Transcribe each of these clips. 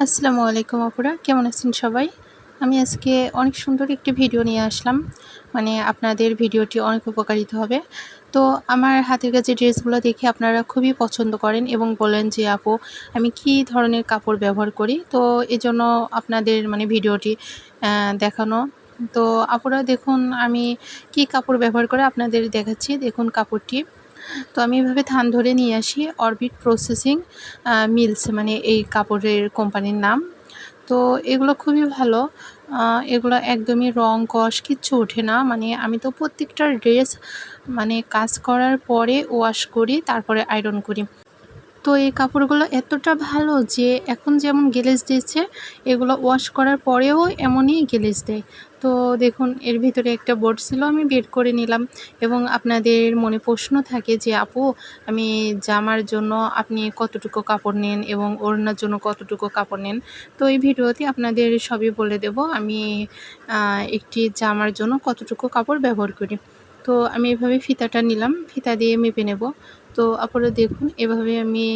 আসসালামু আলাইকুম আপুরা, কেমন আছেন সবাই? আমি আজকে অনেক সুন্দর একটি ভিডিও নিয়ে আসলাম। আপনাদের ভিডিওটি অনেক উপকারিত হবে। তো আমার হাতের কাজের ড্রেসগুলো দেখে আপনারা খুবই পছন্দ করেন এবং বলেন যে আপু আমি কি ধরনের কাপড় ব্যবহার করি। তো এজন্য আপনাদের ভিডিওটি দেখানো। তো আপুরা দেখুন আমি কি কাপড় ব্যবহার করে আপনাদের দেখাচ্ছি। দেখুন কাপড়টি। তো আমি এভাবে থান ধরে নিয়ে আসি অরবিট প্রসেসিং মিলস, এই কাপড়ের কোম্পানির নাম। তো এগুলো খুবই ভালো। এগুলো একদমই রং কষ কিচ্ছু ওঠে না। আমি তো প্রত্যেকটা ড্রেস কাজ করার পরে ওয়াশ করি, তারপরে আয়রন করি। তো এই কাপড়গুলো এতটা ভালো যে এখন যেমন গ্লেজ দিচ্ছে, এগুলো ওয়াশ করার পরেও এমনই গ্লেজ দেয়। তো দেখুন এর ভিতরে একটা বোর্ড ছিল, আমি বের করে নিলাম। এবং আপনাদের মনে প্রশ্ন থাকে যে আপু আমি জামার জন্য আপনি কতটুকু কাপড় নেন এবং ওড়নার জন্য কতটুকু কাপড় নেন। তো এই ভিডিওতে আপনাদের সবই বলে দেব আমি একটি জামার জন্য কতটুকু কাপড় ব্যবহার করি। তো আমি এভাবে ফিতাটা নিলাম, ফিতা দিয়ে মেপে নেব। তো আপনারা দেখুন এভাবে আমি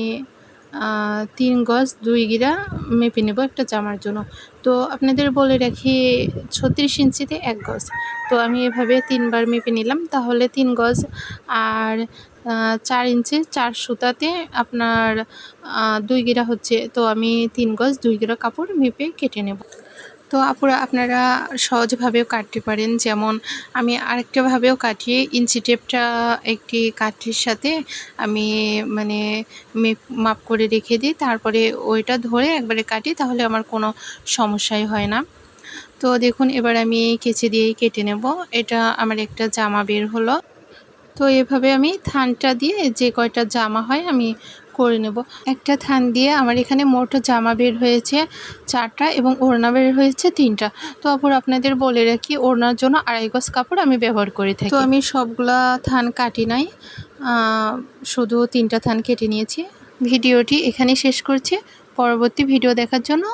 3 গজ 2 গিরা মেপে নেব একটা জামার জন্য। তো আপনাদের বলে রাখি 36 ইঞ্চিতে 1 গজ। তো আমি এভাবে 3 বার মেপে নিলাম, তাহলে 3 গজ। আর 4 ইঞ্চি 4 সুতাতে আপনার 2 গিরা হচ্ছে। তো আমি 3 গজ 2 গিরা কাপড় মেপে কেটে নেব। তো আপুরা আপনারা সহজভাবেও কাটতে পারেন, যেমন আমি আরেকটাভাবেও কাটি। ইঞ্চি টেপটা একটি কাঠির সাথে আমি মাপ করে রেখে দিই, তারপরে ওইটা ধরে একবারে কাটি, তাহলে আমার কোনো সমস্যাই হয় না। তো দেখুন এবার আমি কেচি দিয়েই কেটে নেব। এটা আমার একটা জামা বের হলো। তো এভাবে আমি থানটা দিয়ে যে কয়টা জামা হয় আমি করে নেব। একটা থান দিয়ে আমার এখানে মোট জামা বের হয়েছে 4টা এবং ওড়না বের হয়েছে 3টা। তো আপুর আপনাদের বলে রাখি ওড়নার জন্য 2.5 গজ কাপড় আমি ব্যবহার করে থাকি। তো আমি সবগুলা থান কাটি নাই, শুধু 3টা থান কেটে নিয়েছি। ভিডিওটি এখানেই শেষ করছি। পরবর্তী ভিডিও দেখার জন্য